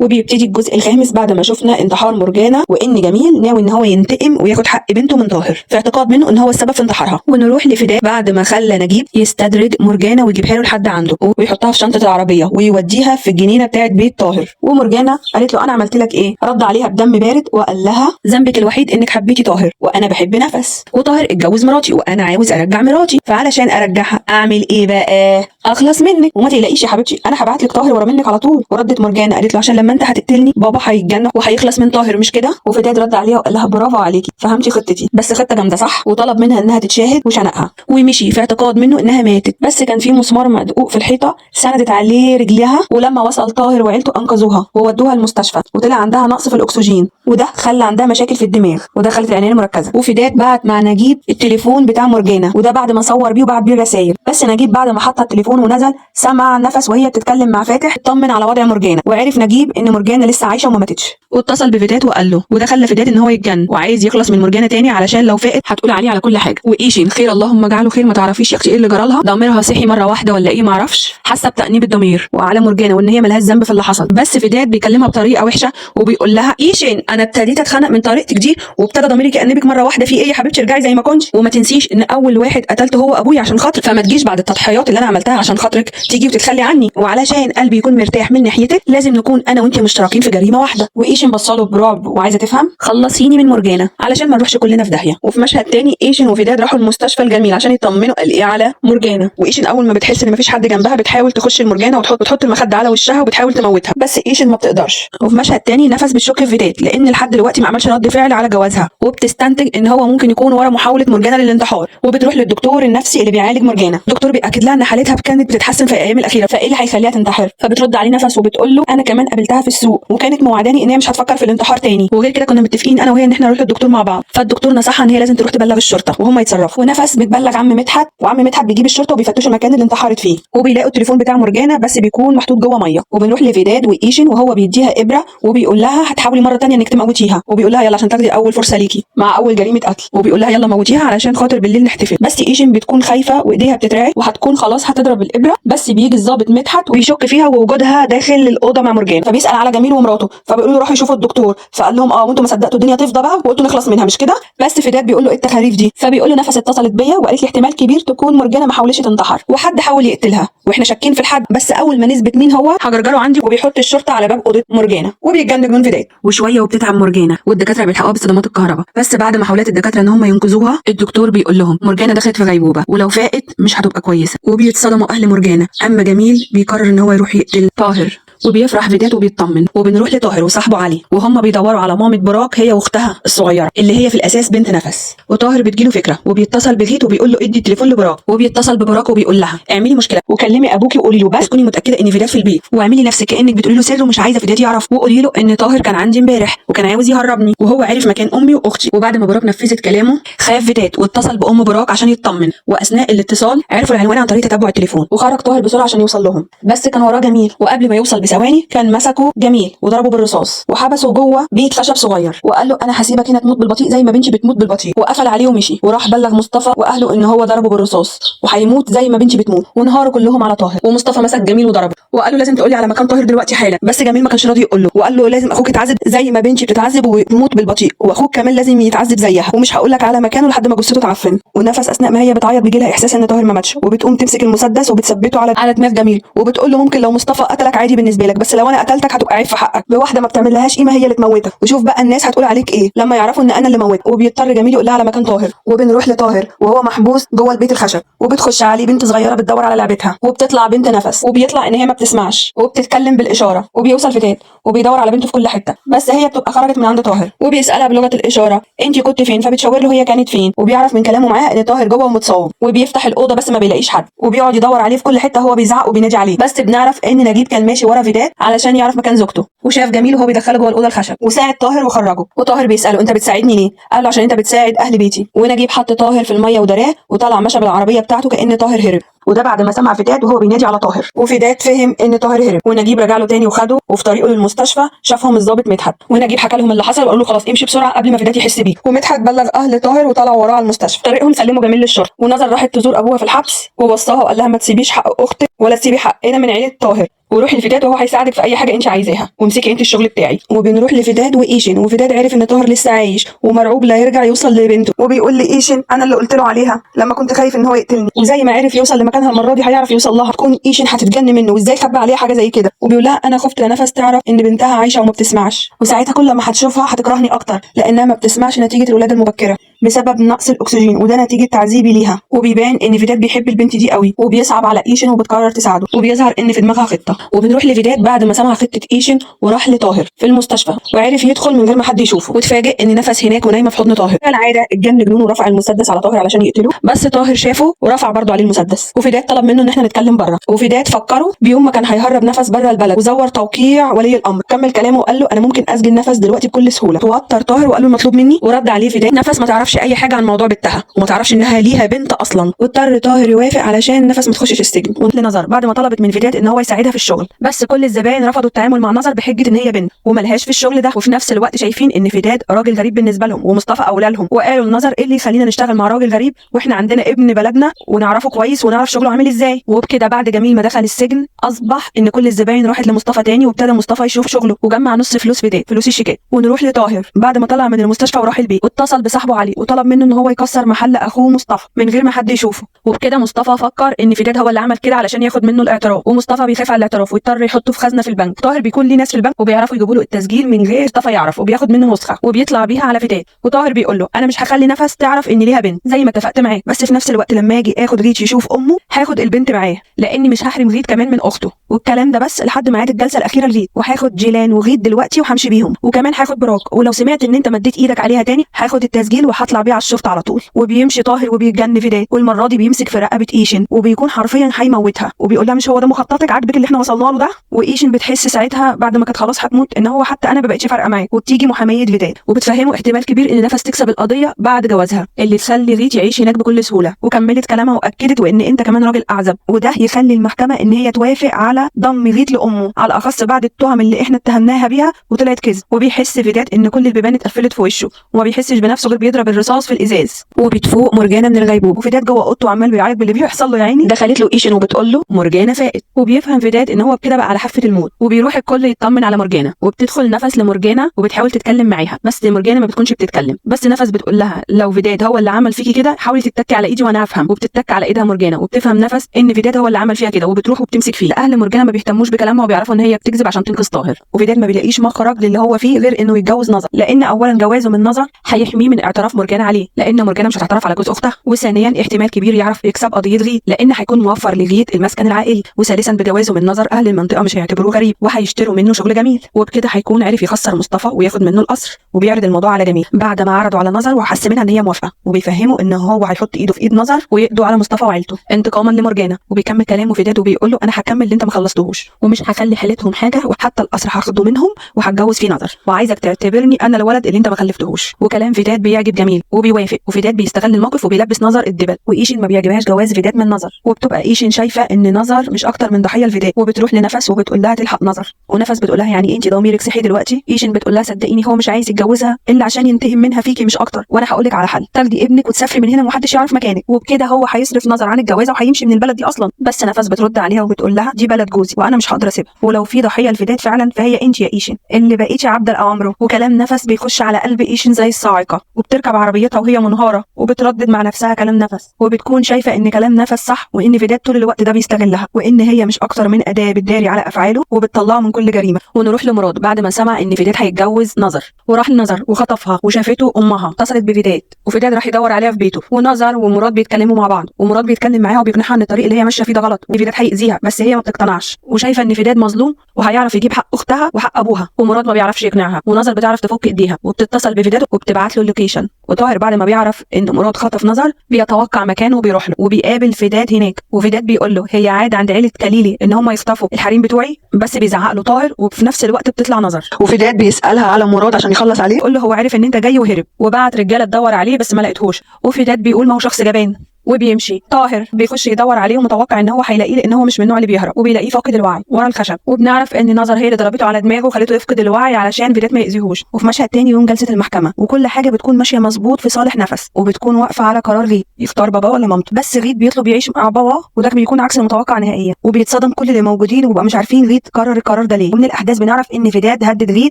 وبيبتدي الجزء الخامس بعد ما شفنا انتحار مرجانة وان جميل ناوي ان هو ينتقم وياخد حق بنته من طاهر في اعتقاد منه ان هو السبب في انتحارها. ونروح لفداء بعد ما خلى نجيب يستدرج مرجانة ويجيبها له لحد عنده ويحطها في شنطة العربية ويوديها في الجنينة بتاعت بيت طاهر. ومرجانة قالت له انا عملت لك ايه؟ رد عليها بدم بارد وقال لها ذنبك الوحيد انك حبيتي طاهر وانا بحب نفس، وطاهر اتجوز مراتي وانا عاوز ارجع مراتي، فعلشان ارجعها اعمل ايه بقى؟ اخلص منك وما تقلقيش يا حبيبتي انا هبعت لك طاهر ورا منك على طول. وردت مرجانة قالت له عشان لما انت هتقتلني بابا هيتجنن وهيخلص من طاهر مش كده؟ وفداد رد عليها وقال لها برافو عليكي فهمتي خطتي، بس خطه جامده صح؟ وطلب منها انها تتشاهد وشنقها ومشي في اعتقاد منه انها ماتت، بس كان في مسمار مدقوق في الحيطه سندت عليه رجليها. ولما وصل طاهر وعيلته انقذوها وودوها المستشفى وطلع عندها نقص في الاكسجين وده خلى عندها مشاكل في الدماغ ودخلت العنايه المركزه. وفداد بعت مع نجيب التليفون بتاع مرجانة وده بعد ما صور بيه وبعت بيه رسائل، بس نجيب بعد ما حط التليفون ونزل سمع نفس وهي بتتكلم مع فاتح اطمن على وضع مرجانة وعرف نجيب ان مرجانة لسه عايشه وما ماتتش واتصل بفداد وقال له وده خلى فداد ان هو يتجن وعايز يخلص من مرجانة تاني علشان لو فاقت هتقول عليه على كل حاجه. وايشين خير اللهم اجعله خير ما تعرفيش يا اختي ايه اللي جرالها ضميرها صحي مره واحده ولا ايه معرفش حاسه بتانيب الضمير وعلى مرجانة وان هي ملهاش ذنب في اللي حصل، بس فداد بيكلمها بطريقه وحشه وبيقول لها ايشين انا ابتديت اتخنق من طريقتك دي وابتدى ضميري يأنبك مره واحده في ايه يا حبيبتي ارجعي زي ما كنتي وما تنسيش ان اول واحد قتلته هو ابويا عشان خاطرك فما تجيش بعد التضحيات اللي انا عملتها عشان خاطرك تيجي وتتخلي عني وعلشان قلبي يكون مرتاح من ناحيتك لازم نكون انا وانت مشتركين في جريمه واحده. وايشين بصله برعب وعايزه تفهم خلصيني من مرجانة علشان ما نروحش كلنا في داهيه. وفي مشهد تاني ايشين وفداد راحوا المستشفى الجميل عشان يطمنوا قال ايه على مرجانة وايشين اول ما بتحس ان مفيش حد جنبها بتحاول تخش المرجانة وتحط المخده على وشها وبتحاول تموتها بس ايشين ما بتقدرش. وفي مشهد تاني نفس بتشك في فداد لان لحد دلوقتي ما عملش رد فعل على جوازها وبتستنتج ان هو ممكن يكون ورا محاوله مرجانة للانتحار وبتروح للدكتور النفسي اللي بيعالج مرجانة. الدكتور بيأكد لها ان حالتها كانت بتتحسن في الايام الاخيره فايه اللي هيخليها تنتحر؟ فبترد عليه نفس وبتقول له انا كمان قابلتها في السوق وكانت موعداني ان هي مش هتفكر في الانتحار تاني وغير كده كنا متفقين انا وهي ان احنا نروح للدكتور مع بعض. فالدكتور نصحها ان هي لازم تروح تبلغ الشرطه وهم يتصرفوا ونفس بتبلغ عم مدحت وعم مدحت بيجيب الشرطه وبيفتشوا المكان اللي انتحرت فيه وبيلاقوا التليفون بتاع مرجانة بس بيكون محطوط جوه ميه. وبنروح لفداد وايشين وهو بيديها ابره وبيقول لها هتحاولي مره تانية انك تموتيها وبيقول لها يلا عشان تاخدي اول فرصه ليكي مع اول جريمه قتل وبيقول لها يلا موتيها علشان خاطر بالليل نحتفل. بس ايشين بتكون خايفه وايديها بتترعش وهتكون خلاص هتضرب الابره بس بيجي الضابط مدحت وبيشك فيها ووجودها داخل الاوضه مع مرجانة فبيسال على جميل ومراته فبيقولوا له روحوا يشوفوا الدكتور فقال لهم وانتم ما صدقتوا الدنيا تفضى بقى وقلتوا نخلص منها مش كده؟ بس فداد بيقول له ايه التخاريف دي؟ فبيقول له نفس اتصلت بيا وقالت لي احتمال كبير تكون مرجانة ما حاولتش تنتحر وحد حاول يقتلها واحنا شاكين في الحد بس اول ما نثبت مين هو هجرجره عندي وبيحط الشرطه على باب اوضه مرجانة وبيتجنن من فداد وشويه وبتتعب مرجانة والدكاتره بيلحقوها بصدمات الكهرباء. بس بعد محاولات الدكاتره ان هم ينقذوها الدكتور بيقول لهم مرجانة دخلت في غيبوبه ولو فاقت مش هتبقى كويسه وبيتصدموا اهل مرجانة. اما جميل بيقرر ان هو يروح يقتل طاهر وبيفرح فداد وبيطمن. وبنروح لطاهر وصاحبه علي وهم بيدوروا على مامة براك هي واختها الصغيره اللي هي في الاساس بنت نفس. وطاهر بتجيله فكره وبيتصل بغيت وبيقول له ادي التليفون لبراك وبيتصل ببراك وبيقول لها اعملي مشكله وكلمي ابوكي وقولي له بس كوني متاكده ان فداد في البيت واعملي نفسك كانك بتقولي له سر ومش عايزه فداد يعرف وقولي له ان طاهر كان عندي امبارح وكان عاوز يهربني وهو عارف مكان امي واختي. وبعد ما براك نفذت كلامه خاف فداد واتصل بام براك عشان يطمن واثناء الاتصال عرفوا العنوان عن طريق تتبع التليفون وخرج طاهر بسرعه عشان يوصل لهم بس كان وراه جميل وقبل ما يوصل بثواني كان مسكوا جميل وضربه بالرصاص وحبسه جوه بيت خشب صغير وقال له انا هسيبك هنا تموت بالبطيء زي ما بنتي بتموت بالبطيء وقفل عليه ومشي وراح بلغ مصطفى واهله ان هو ضربه بالرصاص وهيموت زي ما بنتي بتموت وانهاروا كلهم على طاهر. ومصطفى مسك جميل وضربه وقال له لازم تقولي على مكان طاهر دلوقتي حالا بس جميل ما كانش راضي يقول له وقال له لازم اخوك يتعذب زي ما بنتي بتتعذب وتموت بالبطيء واخوك كمان لازم يتعذب زيها ومش هقول لك على مكانه لحد ما جثته تعفن. ونفس اثناء ما هي بتعيط بيجي لها احساس ان طاهر ما ماتش وبتقوم تمسك المسدس وبتثبته على دماغ جميل وبتقول له ممكن لو مصطفى قتلك عادي بالنسبه لك بس لو انا قتلتك هتبقى عيب في حقك بواحده ما بتعملهاش قيمه هي اللي تموتك وشوف بقى الناس هتقول عليك ايه لما يعرفوا ان انا اللي موتك. وبيضطر جميل يقول لها على مكان طاهر وبنروح لطاهر وهو محبوس جوه البيت الخشب وبتخش عليه بنت صغيره بتدور على لعبتها وبتطلع بنت نفس وبيطلع ان هي ما بتسمعش وبتتكلم بالاشاره وبيوصل فداد وبيدور على بنته في كل حته بس هي بتبقى خرجت من عند طاهر وبيسالها بلغه الاشاره انت كنت فين فبتشاور له هي كانت فين وبيعرف من كلامه معاه ان طاهر جوه ومتصاب وبيفتح الاوضه بس ما بيلاقيش حد وبيقعد يدور عليه في كل حته هو بيزعق وبينادي عليه بس بنعرف ان نجيب كان ماشي ورا فداد علشان يعرف مكان زوجته وشاف جميل وهو بيدخله جوه الاوضه الخشب وساعد طاهر وخرجه. وطاهر بيساله انت بتساعدني ليه؟ قال له عشان انت بتساعد اهل بيتي. ونجيب حط طاهر في الميه ودراه وطلع مشى بالعربيه بتاعته كأن طاهر هرب وده بعد ما سمع فداد وهو بينادي على طاهر. وفداد فهم ان طاهر هرب، ونجيب رجع له تاني وخده، وفي طريقه للمستشفى شافهم الضابط مدحت، ونجيب حكى لهم اللي حصل وقال له خلاص امشي بسرعه قبل ما فداد يحس بيه. ومدحت بلغ اهل طاهر وطلعوا وراه على المستشفى. طريقهم سلموا جميل للشرطه، ونظر راحت تزور ابوها في الحبس ووصاها وقال لها ما تسيبيش حق اختك ولا تسيبي حقنا من عيله طاهر، وروحي لفداد وهو هيساعدك في اي حاجه انت عايزاها، وامسكي انت الشغل بتاعي. وبنروح لفداد وايشن، وفداد عرف ان طاهر لسه عايش ومرعوب لا يرجع يوصل لبنته، وبيقول لايشن انا اللي قلت له عليها لما كنت خايف ان هو يقتلني، وزي ما عرف يوصل لمكانها المره دي هيعرف يوصل لها. تكون ايشن هتتجن منه وازاي خبى عليها حاجه زي كده، وبيقول لها انا خفت لنفس تعرف ان بنتها عايشه وما بتسمعش، وساعتها كل ما هتشوفها هتكرهني اكتر لانها ما بتسمعش نتيجه الولاده المبكره بسبب نقص الاكسجين، وده نتيجه تعذيبي ليها. وبيبان ان فداد بيحب البنت دي قوي وبيصعب على ايشن وبتقرر تساعده، وبيظهر ان في دماغها خطه. وبنروح لفداد بعد ما سمع خطه ايشن وراح لطاهر في المستشفى وعرف يدخل من غير ما حد يشوفه، واتفاجئ ان نفس هناك ونايمه في حضن طاهر. كالعاده اتجن جنون ورفع المسدس على طاهر علشان يقتله، بس طاهر شافه ورفع برضه عليه المسدس. وفداد طلب منه ان احنا نتكلم بره، وفداد فكره بيوم ما كان هيهرب نفس بره البلد وزور توقيع ولي الامر. كمل كلامه وقال له انا ممكن اسجن نفس دلوقتي بكل سهوله. توتر طاهر وقال له المطلوب مني، ورد عليه فداد نفس ما تعرفش اي حاجه عن موضوع بنتها وما تعرفش انها ليها بنت اصلا. واضطر طاهر يوافق علشان نفس ما تخشش السجن. ونظر بعد ما طلبت من فداد ان هو يساعدها في الشغل، بس كل الزباين رفضوا التعامل مع نظر بحجه ان هي بنت وملهاش في الشغل ده، وفي نفس الوقت شايفين ان فداد راجل غريب بالنسبه لهم ومصطفى اولى لهم، وقالوا لنظر ايه اللي يخلينا نشتغل مع راجل غريب واحنا عندنا ابن بلدنا ونعرفه كويس ونعرف شغله عامل ازاي. وبكده بعد جميل ما دخل السجن اصبح ان كل الزباين راحت لمصطفى تاني، وابتدى مصطفى يشوف شغله وجمع نص فلوس فداد، فلوس الشيكات. ونروح لطاهر بعد ما طلع من المستشفى وراح البيت، واتصل بصاحبه علي وطلب منه ان هو يكسر محل اخوه مصطفى من غير ما حد يشوفه. وبكده مصطفى فكر ان فداد هو اللي عمل كده علشان ياخد منه الاعتراف، ومصطفى بيخاف على الاعتراف ويضطر يحطه في خزنه في البنك. طاهر بيكون ليه ناس في البنك وبيعرفوا يجيبوا له التسجيل من غير مصطفى يعرف، وبياخد منه نسخه وبيطلع بيها على فداد. وطاهر بيقول له انا مش هخلي نفس تعرف ان ليها بنت زي ما اتفقت معاه، بس في نفس الوقت لما اجي اخد غيت يشوف امه هاخد البنت معاه لاني مش هحرم غيت كمان من اخته. والكلام ده بس لحد ميعاد الجلسه الاخيره لغيت، وهاخد جيلان وغيت دلوقتي وهمشي بيهم، وكمان هاخد براك، ولو سمعت ان انت مديت ايدك عليها تاني هاخد التسجيل وهطلع بيه على الشرطه على طول. وبيمشي طاهر وبيتجن فداد، والمره دي بيمسك في رقبه ايشن وبيكون حرفيا هيموتها، وبيقول لها مش هو ده مخططك؟ عاجبك اللي احنا وصلنا له ده؟ وايشن بتحس ساعتها بعد ما كانت خلاص هتموت ان هو حتى انا ما بقتش فارقه معاه، وبتيجي محاميه فداد وبتفهمه احتمال كبير ان نفس تكسب القضيه بعد جوازها اللي تخلي غيت يعيش هناك بكل سهوله. وكملت كلامها واكدت وان انت كمان راجل اعزب، وده يخلي المحكمه ان هي توافق على ضم غيت لامه، على الاخص بعد التهم اللي احنا اتهمناها بيها وطلعت كذب. وبيحس فداد ان كل البيبان اتقفلت في وشه وما بيحسش بنفسه غير بيضرب الرصاص في الازاز. وبتفوق مرجانه من الغيبوبه، وفداد جوه اوضته وعمال بيعيط باللي بيحصل له يا عيني. دخلت له ايشن وبتقول له مرجانه فاقت، وبيفهم فداد ان هو بكده بقى على حافه الموت. وبيروح الكل يطمن على مرجانه، وبتدخل نفس لمرجانه وبتحاول تتكلم معاها، بس مرجانه ما بتكونش بتتكلم، بس نفس بتقول لها لو فداد هو اللي عمل فيكي كده حاولي تتكي على ايدي وانا افهم. وبتتك على ايدها مرجانه، وبتفهم نفس ان فداد هو اللي عمل فيها كده، وبتروح وبتمسك فيه. اهل مرجانه ما بيهتموش بكلامها وبيعرفوا ان هي بتكذب عشان تنقذ طاهر. وفداد ما بيلاقيش مخرج للي هو فيه غير انه يتجوز نظر، لان اولا جوازه من نظر هيحميه من اعتراف مرجانه عليه، لان مرجانه مش هتعترف على جوز اختها، وثانيا احتمال كبير يعرف يكسب قضيه غيت لان هيكون موفر لغيت المسكن العائلي، وثالثا بجوازه من نظر اهل المنطقه مش هيعتبروه غريب وهيشتروا منه شغل جميل، وبكده هيكون عرف يخسر مصطفى وياخد منه القصر. وبيعرض الموضوع على جميل بعد ما عرضوا على نظر وحس منها ان هي موافقه، وبيفهموا ان هو هيحط ايده في ايد نظر ويقضوا على مصطفى وعيلته انتقاما لمرجانه. وبيكمل كلامه فداد وبيقول له انا هكمل اللي انت ما خلصتهوش ومش هخلي حالتهم حاجه، وحتى القصر هاخده منهم وهتجوز فيه نظر، وعايزك تعتبرني انا الولد اللي انت ما خلفتهوش. وكلام فداد بيعجب جميل وبيوافق، وفداد بيستغل الموقف وبيلبس نظر الدبل. وايشن ما بيعجبهاش جواز فداد من نظر، وبتبقى ايشن شايفه ان نظر مش اكتر من ضحيه لفداد، وبتروح لنفس وبتقول لها تلحق نظر. ونفس بتقول لها يعني انت ضميرك صحي دلوقتي؟ ايشن بتقول لها صدقيني هو مش عايز يتجوزها الا عشان ينتقم منها فيكي مش اكتر، وانا هقول لك على حل، تاخدي ابنك وتسافري من هنا ومحدش يعرف مكانك، وبكده هو هيصرف نظر عن الجوازه وهيمشي من البلد دي اصلا. بس نفس بترد عليها وبتقول لها دي بلد جوزي وانا مش هقدر اسيبها، ولو في ضحيه لفداد فعلا فهي انت يا ايشن اللي بقيتي عبد الاوامره. وكلام نفس بيخش على قلب ايشن زي الصاعقه، وبتركب عربيتها وهي منهاره وبتردد مع نفسها كلام نفس، وبتكون شايفه ان كلام نفس صح وان فداد طول الوقت ده بيستغلها، وان هي مش اكتر من اداه بتداري على افعاله وبتطلعه من كل جريمه. ونروح لمراد بعد ما سمع ان فداد هيتجوز نظر، وراح لنظر وخطفها وشافته امها اتصلت بفداد، وفداد راح يدور عليها في بيته، ونظر ومراد بيتكلموا مع بعض، ومراد بيتكلم معاها وبيقنعها ان الطريق اللي هي ماشيه فيه ده غلط وفداد هيأذيها، بس هي ما بتقتنعش وشايفه ان فداد مظلوم وهيعرف يجيب حق اختها وحق ابوها، ومراد ما بيعرفش يقنعها، ونظر بتعرف تفك ايديها وبتتصل بفداد وبتبعت له اللوكيشن. وطاهر بعد ما بيعرف ان مراد خطف نظر بيتوقع مكانه وبيروح له وبيقابل فداد هناك، وفداد بيقول له هي عاده عند عيله كليلي ان هم يخطفوا الحريم بتوعي، بس بيزعق له طاهر وفي نفس الوقت بتطلع نظر. وفداد بيسالها على مراد عشان يخلص عليه، يقول له هو عرف ان انت جاي وهرب وبعت رجاله تدور عليه بس ما لقيتهوش، وفداد بيقول ما هو شخص جبان وبيمشي. طاهر بيخش يدور عليه ومتوقع ان هو هيلاقيه لان هو مش من النوع اللي بيهرب، وبيلاقيه فاقد الوعي ورا الخشب، وبنعرف ان نظر هي اللي ضربته على دماغه وخلته يفقد الوعي علشان فيدات ما يأذيهوش. وفي مشهد تاني يوم جلسه المحكمه وكل حاجه بتكون ماشيه مظبوط في صالح نفس، وبتكون واقفه على قرار غيث يختار باباه ولا مامته، بس غيث بيطلب يعيش مع باباه وده بيكون عكس المتوقع نهائيا، وبيتصدم كل اللي موجودين وبقى مش عارفين غيث قرر القرار ده ليه. ومن الاحداث بنعرف ان فيدات هدد غيث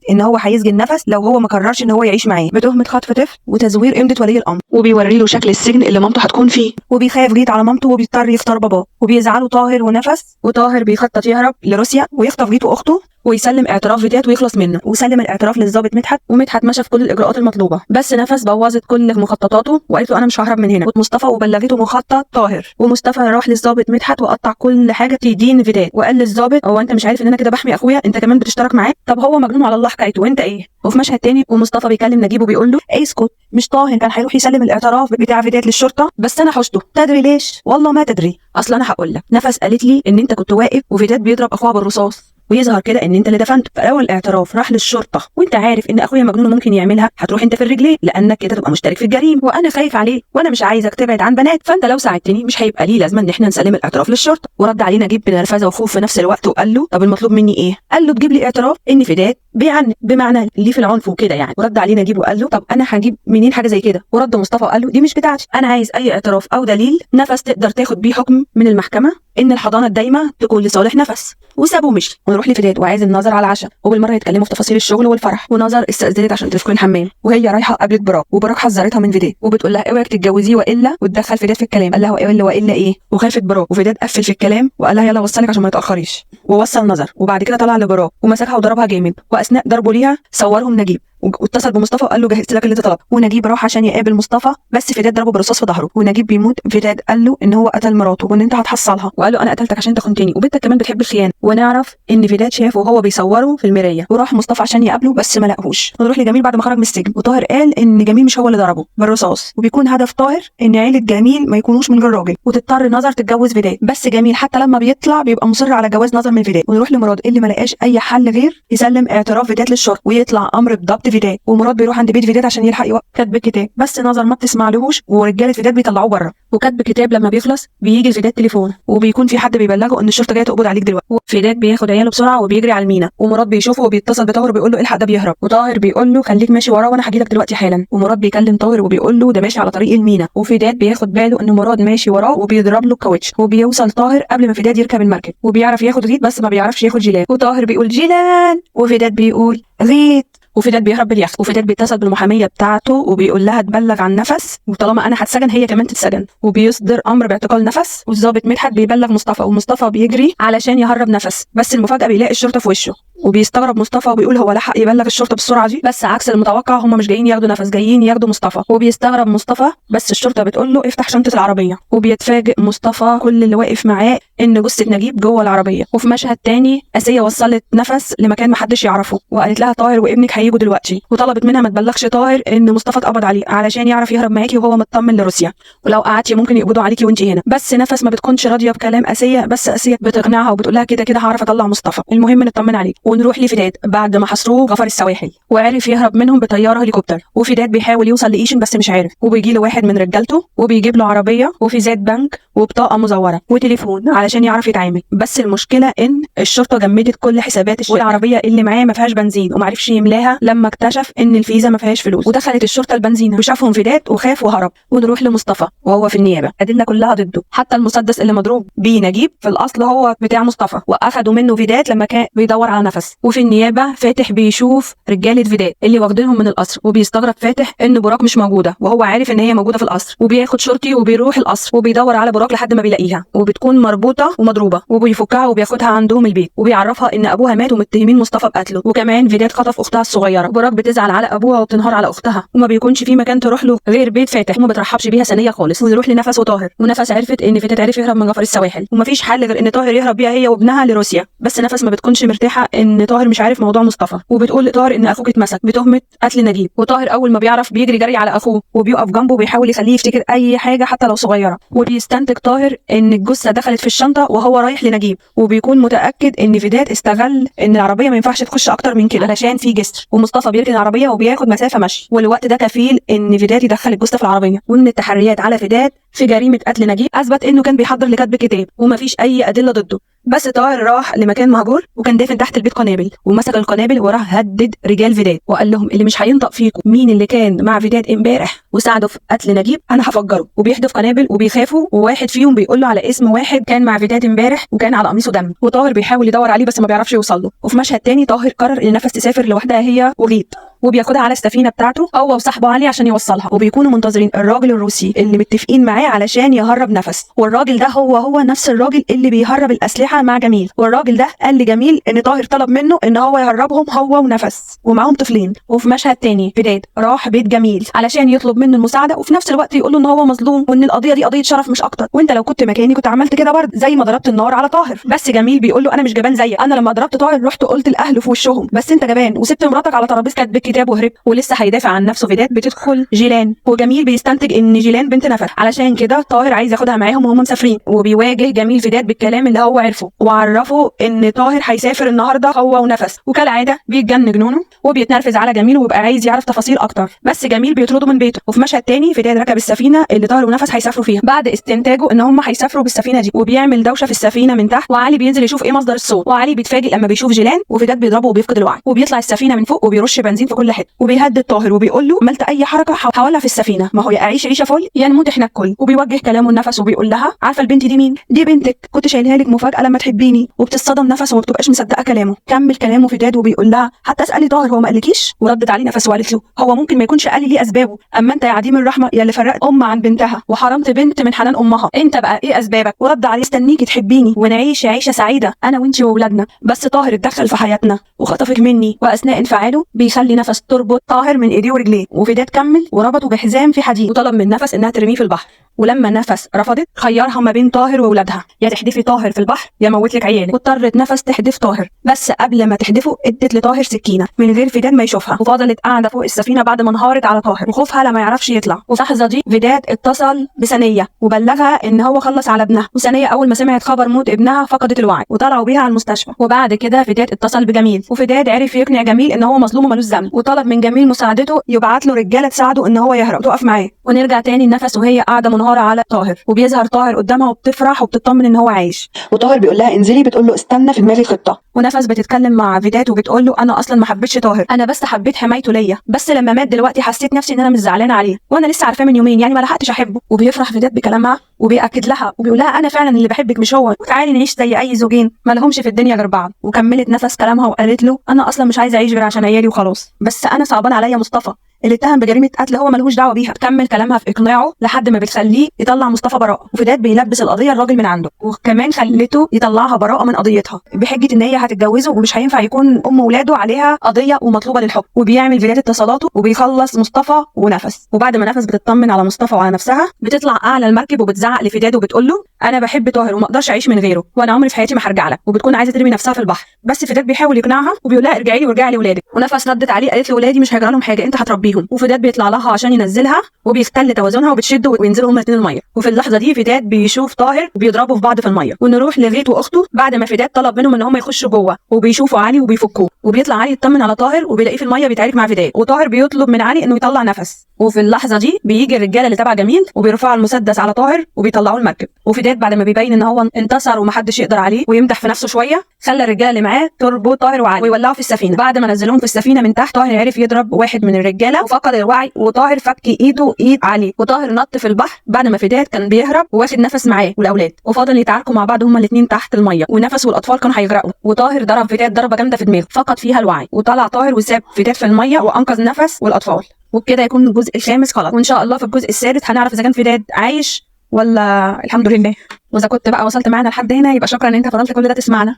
ان هو هيسجن نفس لو هو ما قررش ان هو يعيش معاه بتهمه خطف طفل وتزوير امضه ولي الامر، وبيوري له شكل السجن اللي مامته هتكون فيه، وبيخاف غيث على مامته وبيضطر يختار باباه، وبيزعلوا طاهر ونفس، وطاهر بيخطط يهرب لروسيا ويخطف غيث واخته ويسلم اعتراف فيدات ويخلص منه، وسلم الاعتراف للضابط مدحت، ومدحت مشى في كل الاجراءات المطلوبه، بس نفس بوظت كل مخططاته وقالت له انا مش ههرب من هنا، ومصطفى وبلغته مخطط طاهر، ومصطفى راح للضابط مدحت وقطع كل حاجه تدين فيدات، وقال للضابط هو انت مش عارف ان انا كده بحمي اخويا؟ انت كمان بتشترك معاه؟ طب هو مجنون على الله حكايته وانت ايه؟ وفي مشهد تاني ومصطفى بيكلم نجيب وبيقول له اسكت، مش طاهر كان هيروح يسلم الاعتراف بتاع فيدات للشرطه بس انا حشته. تدري ليش؟ والله ما تدري، اصل انا هقول لك. نفس قالت لي ان انت كنت واقف وفيدات بيضرب اخوها بالرصاص ويظهر كده ان انت اللي دفنته، فاول الاعتراف راح للشرطه وانت عارف ان اخويا مجنون ممكن يعملها، هتروح انت في الرجلين لانك كده تبقى مشترك في الجريمه، وانا خايف عليه وانا مش عايزك تبعد عن بنات، فانت لو ساعدتني مش هيبقى ليه لازمه ان احنا نسلم الاعتراف للشرطه. ورد عليه نجيب بنرفزه وخوف في نفس الوقت وقال له طب المطلوب مني ايه؟ قال له تجيب لي اعتراف ان فيدات بيعني بمعنى ليه في العنف وكده يعني. ورد عليه نجيب وقال له طب انا هجيب منين حاجه زي كده؟ ورد مصطفى وقال له دي مش بتاعتي، انا عايز اي اعتراف او دليل نفس تقدر تاخد بيه حكم من المحكمه ان الحضانه الدايمه تكون لصالح نفس. وسابه ومشي. ونروح لفيدات وعايز النظر على العشاء، وبالمره يتكلموا في تفاصيل الشغل والفرح، ونظر استأذنت عشان تدخل الحمام وهي رايحه قابلت براك، وبراك حذرتها من فيدات وبتقول لها اوعك تتجوزيه والا، وتدخل فيدات في الكلام، قال لها والا ايه؟ وخافت براك، وفيدات قفل في الكلام وقال لها يلا وصلك عشان ما يتاخريش، ووصل نظر، وبعد كده طلع لبراك ومسكها وضربها جامد، واثناء ضربه ليها صورهم نجيب واتصل بمصطفى وقال له جهزت لك اللي انت طلبته، ونجيب راح عشان يقابل مصطفى بس فيدات ضربه بالرصاص في ظهره، ونجيب بيموت. فيدات قال له ان هو قتل مراته وان انت هتحصلها، وقال له انا قتلتك عشان انت خنتني وبنتك كمان بتحب الخيانه. ونعرف ان فيدات شافه وهو بيصوره في المرايه وراح مصطفى عشان يقابله بس ما لقاهوش. ونروح لجميل بعد ما خرج من السجن، وطاهر قال ان جميل مش هو اللي ضربه بالرصاص، وبيكون هدف طاهر ان عيله جميل ما يكونوش من غير راجل، وتضطر نظر تتجوز فيدات، بس جميل حتى لما بيطلع بيبقى مصر على جواز نظر من فيدات. ونروح لمراد اللي ما لقاش اي حل غير يسلم اعتراف فيدات للشرطه ويطلع امر بضبط فيدات، ومراد بيروح عند بيت فيدات عشان يلحق يوقف كتب كتاب، بس نظر ما بتسمعلهوش ورجاله فيدات بيطلعوه بره، وكتب كتاب لما بيخلص بيجي لفيدات تليفون وبيكون في حد بيبلغه ان الشرطه جايه تقبض عليك دلوقتي. فيدات بياخد عياله بسرعه وبيجري على المينا، ومراد بيشوفه وبيتصل بطاهر وبيقول له الحق ده بيهرب، وطاهر بيقول له خليك ماشي وراه وانا هجيلك دلوقتي حالا، ومراد بيكلم طاهر وبيقول له ده ماشي على طريق المينا، وفيدات بياخد باله ان مراد ماشي وراه وبيضرب له الكاوتش، وبيوصل طاهر قبل ما فيدات يركب المركب، وبيعرف ياخد غيط بس ما بيعرفش ياخد جيلان، وطاهر بيقول جيلان وفيدات بيقول غيط، وفيدات بيهرب باليخت، وفيدات بيتصل بالمحاميه بتاعته وبيقول لها تبلغ عن نفس وطالما انا هتسجن هي كمان تتسجن، وبيصدر امر باعتقال نفس، والضابط مدحت بيبلغ مصطفى ومصطفى بيجري علشان يهرب نفس، بس المفاجاه بيلاقي الشرطه في وشه وبيستغرب مصطفى وبيقول هو لحق يبلغ الشرطه بالسرعه دي؟ بس عكس المتوقع هم مش جايين ياخدوا نفس، جايين ياخدوا مصطفى، وبيستغرب مصطفى بس الشرطه بتقول له افتح شنطه العربيه، وبيتفاجئ مصطفى كل اللي واقف معاه ان جثه نجيب جوه العربيه. وفي مشهد تاني اسيه وصلت نفس لمكان محدش يعرفه وقالت لها طاهر وابنك هيجوا دلوقتي، وطلبت منها ما تبلغش طاهر ان مصطفى اتقبض عليه علشان يعرف يهرب معاكي وهو مطمن لروسيا، ولو قعدتي ممكن يقبضوا عليكي وانت هنا. بس نفس ما بتكونش راضيه بكلام اسيه، بس اسيه بتقنعها وبتقول لها كده كده هعرف اطلع مصطفى، المهم نطمن عليه. ونروح لفيدات بعد ما حصروه غفر السواحل وعرف يهرب منهم بطياره هليكوبتر، وفيدات بيحاول يوصل لايشن بس مش عارف، وبيجي له واحد من رجالته وبيجيب له عربيه وفيزات بنك وبطاقه مزوره وتليفون علشان يعرف يتعامل، بس المشكله ان الشرطه جمدت كل حسابات والعربيه اللي معاه ما فيهاش بنزين وما عرفش يملاها لما اكتشف ان الفيزا ما فيهاش فلوس، ودخلت الشرطه البنزينه وشافهم فيدات وخاف وهرب. ونروح لمصطفى وهو في النيابه، ادله كلها ضده، حتى المسدس اللي مضروب بيه نجيب في الاصل هو بتاع مصطفى واخدوا منه فيدات لما كان بيدور على نفس. وفي النيابه فاتح بيشوف رجاله فيدات اللي واخدينهم من القصر، وبيستغرب فاتح ان براك مش موجوده وهو عارف ان هي موجوده في القصر، وبياخد شرطي وبيروح القصر وبيدور على براك لحد ما بيلاقيها وبتكون مربوطه ومضروبه، وبيفكها وبياخدها عندهم البيت وبيعرفها ان ابوها مات ومتهمين مصطفى بقتله، وكمان فيدات خطف اختها الصغيره، وبراك بتزعل على ابوها وبتنهار على اختها وما بيكونش في مكان تروح له غير بيت فاتح وما بترحبش بيها ثانيه خالص. ونروح لنفس وطاهر، ونفس عرفت ان فيدات عرف يهرب من غفر السواحل ومفيش حل غير ان طاهر يهرب بيها هي وابنها لروسيا، بس نفس ما بتكونش مرتاحه ان طاهر مش عارف موضوع مصطفى، وبتقول لطاهر ان اخوك اتمسك بتهمه قتل نجيب. وطاهر اول ما بيعرف بيجري جري على اخوه وبيقف جنبه وبيحاول يخليه يفتكر اي حاجه حتى لو صغيره. وبيستنتج طاهر ان الجثه دخلت في الشنطه وهو رايح لنجيب، وبيكون متاكد ان فداد استغل ان العربيه ما ينفعش تخش اكتر من كده علشان في جسر، ومصطفى بيركن العربيه وبياخد مسافه مشي، والوقت ده كفيل ان فداد يدخل الجثه في العربيه. وان التحريات على فداد في جريمه قتل نجيب اثبت انه كان بيحضر لكتب كتاب ومفيش اي ادله ضده. بس طاهر راح لمكان مهجور وكان دافن تحت البيت قنابل، ومسك القنابل وراح هدد رجال فداد وقال لهم اللي مش هينطق فيكم مين اللي كان مع فداد امبارح وساعده في قتل نجيب انا هفجره. وبيحدف قنابل وبيخافوا، وواحد فيهم بيقول له على اسم واحد كان مع فداد امبارح وكان على قميصه دم، وطاهر بيحاول يدور عليه بس ما بيعرفش يوصل له. وفي مشهد تاني طاهر قرر ان نفس تسافر لوحدها هي وغيط، وبياخدها على السفينه بتاعته هو وصاحبه علي عشان يوصلها، وبيكونوا منتظرين الراجل الروسي اللي متفقين معاه علشان يهرب نفس. والراجل ده هو نفس الراجل اللي بيهرب الاسلحه مع جميل، والراجل ده قال لجميل ان طاهر طلب منه ان هو يهربهم هو ونفس ومعاهم طفلين. وفي مشهد تاني فداد راح بيت جميل علشان يطلب منه المساعده، وفي نفس الوقت يقول له ان هو مظلوم وان القضيه دي قضيه شرف مش اكتر، وانت لو كنت مكاني كنت عملت كده برضه زي ما ضربت النار على طاهر. بس جميل بيقول له انا مش جبان زيك، انا لما ضربت طاهر رحت قلت الاهل في وشهم، بس انت جبان وسبت مراتك على ترابيزه بالكتاب وهربت. ولسه هيدافع عن نفسه فداد بتدخل جيلان، وجميل بيستنتج ان جيلان بنت نفر، علشان كده طاهر عايز ياخدها معاهم وهم مسافرين. وبيواجه جميل فداد بالكلام اللي هو عرفه، وعرفه ان طاهر هيسافر النهارده هو ونفس، وكالعاده بيتجن جنونه وبيتنرفز على جميل وبيبقى عايز يعرف تفاصيل اكتر، بس جميل بيطرده من بيته. وفي مشهد تاني فداد ركب السفينه اللي طاهر ونفس هيسافروا فيها بعد استنتاجه ان هم هيسافروا بالسفينه دي، وبيعمل دوشه في السفينه من تحت، وعلي بينزل يشوف ايه مصدر الصوت، وعلي بيتفاجئ لما بيشوف جيلان وفداد بيضربه وبيفقد الوعي، وبيطلع السفينه من فوق وبيرش بنزين في كل حته، وبيهدد طاهر وبيقول له عملت اي حركه هولع في السفينه، ما هو يا اعيش عيشه فل يا نموت احنا الكل. وبيوجه كلامه لنفس وبيقول لها عارفه البنت دي مين؟ دي بنتك، كنت شايلها لك مفاجاه لما تحبيني. وبتصدم نفس وما بتبقاش مصدقه كلامه. كمل كلامه فداد وبيقول لها حتى اسالي طاهر هو ما قالكيش؟ وردت عليه نفس وقالت له هو ممكن ما يكونش قال لي ليه اسبابه، اما انت يا عديم الرحمه يا اللي فرقت ام عن بنتها وحرمت بنت من حنان امها، انت بقى ايه اسبابك؟ ورد عليه استنيكي تحبيني ونعيش عيشه سعيده انا وانتي واولادنا، بس طاهر اتدخل في حياتنا وخطفك مني. واثناء انفعاله بيخلي نفس تربط طاهر من ايديه ورجليه، وفداد كمل وربطه بحزام في حديد وطلب من نفس انها ترميه في البحر. ولما نفس رفضت خيرها ما بين طاهر واولادها، يا تحدفي طاهر في البحر يا موت لك عيالك. واضطرت نفس تحدف طاهر، بس قبل ما تحدفه ادت لطاهر سكينه من غير فداد ما يشوفها، وفضلت قاعده فوق السفينه بعد ما انهارت على طاهر وخوفها لما يعرفش يطلع. وفي اللحظه دي فداد اتصل بثانيه وبلغها ان هو خلص على ابنها، وثانيه اول ما سمعت خبر موت ابنها فقدت الوعي وطلعوا بيها على المستشفى. وبعد كده فداد اتصل بجميل، وفداد عرف يقنع جميل ان هو مظلوم ومالوش ذنب، وطلب من جميل مساعدته يبعت له رجاله تساعده ان هو يهرب وتقف معاه. ونرجع تاني لنفس وهي قاعده منهاره على طاهر، وبيظهر طاهر قدامها وبتفرح وبتطمن ان هو عايش، وطاهر بيقول لها انزلي، بتقول له استنى في دماغي خطه. ونفس بتتكلم مع فداد وبتقول له انا اصلا ما حبيتش طاهر، انا بس حبيت حمايته ليا، بس لما مات دلوقتي حسيت نفسي ان انا مش زعلانه عليه وانا لسه عارفاه من يومين، يعني ما لحقتش احبه. وبيفرح فداد بكلامها وبيأكد لها وبيقول لها انا فعلا اللي بحبك مش هو، وتعالي نعيش زي اي زوجين ما لهمش في الدنيا غير بعض. وكملت نفس كلامها وقالت له انا اصلا مش عايزه اعيش غير عشان عيالي وخلاص، بس انا صعبان عليا مصطفى اللي اتهم بجريمه قتل هو ملهوش دعوه بيها. تكمل كلامها في اقناعه لحد ما بتخليه يطلع مصطفى براءه، وفداد بيلبس القضيه الراجل من عنده، وكمان خلته يطلعها براءه من قضيتها بحجه ان هي هتتجوزه ومش هينفع يكون ام ولاده عليها قضيه ومطلوبه للحكم. وبيعمل فداد اتصالاته وبيخلص مصطفى ونفس. وبعد ما نفس بتطمن على مصطفى وعلى نفسها بتطلع اعلى المركب وبتزعق لفداد وبتقول له انا بحب طاهر وما اقدرش اعيش من غيره، وانا عمري في حياتي ما هرجع لك. وبتكون عايزه ترمي نفسها في البحر، بس فداد بيحاول يقنعها وبيقول لها ارجعي لي وارجعي لولادك. ونفس ردت عليه قالت له ولادي مش هيجرى لهم حاجه، انت هتربيهم. وفداد بيطلع لها عشان ينزلها وبيختل توازنها وبتشده وينزلوا هما الاثنين الميه. وفي اللحظه دي فداد بيشوف طاهر وبيضربوا في بعض في الميه. ونروح لغيث واخته بعد ما فداد طلب منهم ان هم يخشوا جوه، وبيشوفوا علي وبيفكوه، وبيطلع علي يطمن على طاهر وبيلاقيه في الميه بيتعارك مع فداد، وطاهر بيطلب من علي انه يطلع نفس. وفي اللحظه دي بيجي الرجاله اللي تبع جميل وبيرفعوا المسدس على طاهر وبيطلعوه المركب. وفداد بعد ما بيبين ان هو انتصر ومحدش يقدر عليه ويمدح في نفسه شويه خلى الرجاله اللي معاه تربط طاهر وعلي ويولعوا في السفينه. بعد ما نزلوهم في السفينه من تحت طاهر عرف يضرب واحد من الرجاله وفقد الوعي، وطاهر فك ايده ايد علي، وطاهر نط في البحر بعد ما فداد كان بيهرب واخد نفس معاه والاولاد، وفضل يتعاركوا مع بعض هما الاثنين تحت الميه، ونفس والاطفال كانوا هيغرقوا. وطاهر ضرب فداد ضربه جامده في دماغه فقد فيها الوعي، وطلع طاهر وساب فداد في الميه وانقذ نفس والاطفال. وبكده يكون الجزء الخامس خلاص، وان شاء الله في الجزء السادس هنعرف اذا كان فداد عايش ولا الحمد لله. واذا كنت بقى وصلت معانا لحد هنا يبقى شكرا ان انت فضلت كل ده تسمعنا،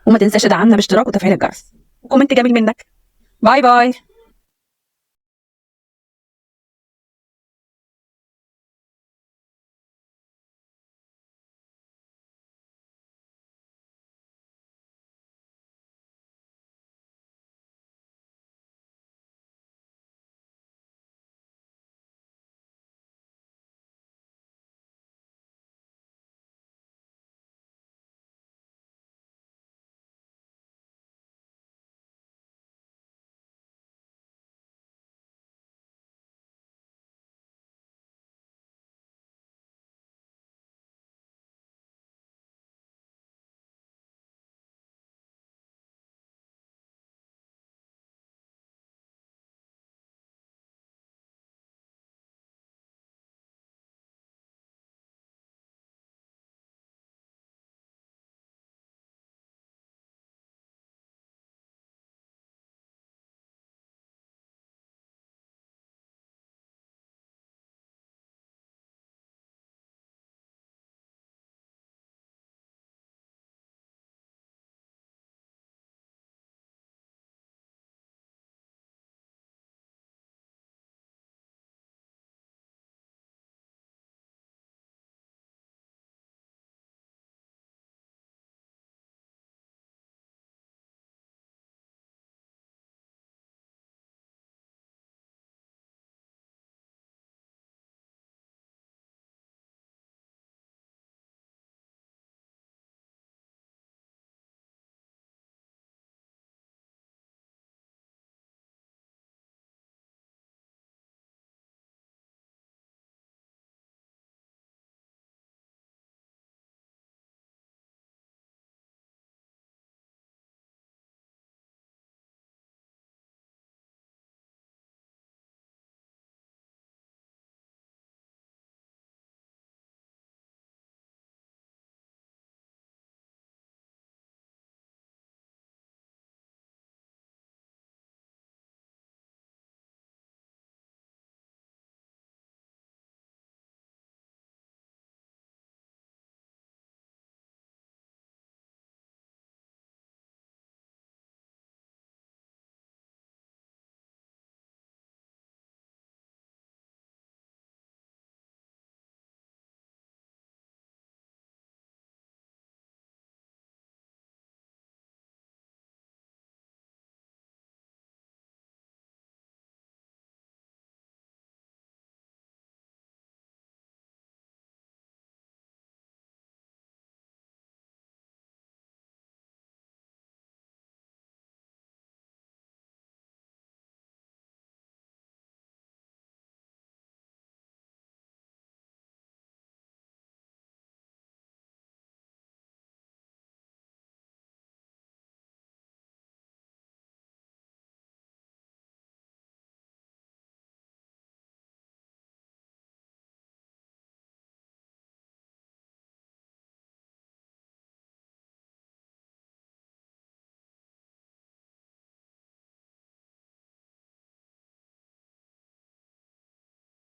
وما تنساش تدعمنا باشتراك وتفعيل الجرس وكومنت جميل منك. باي باي.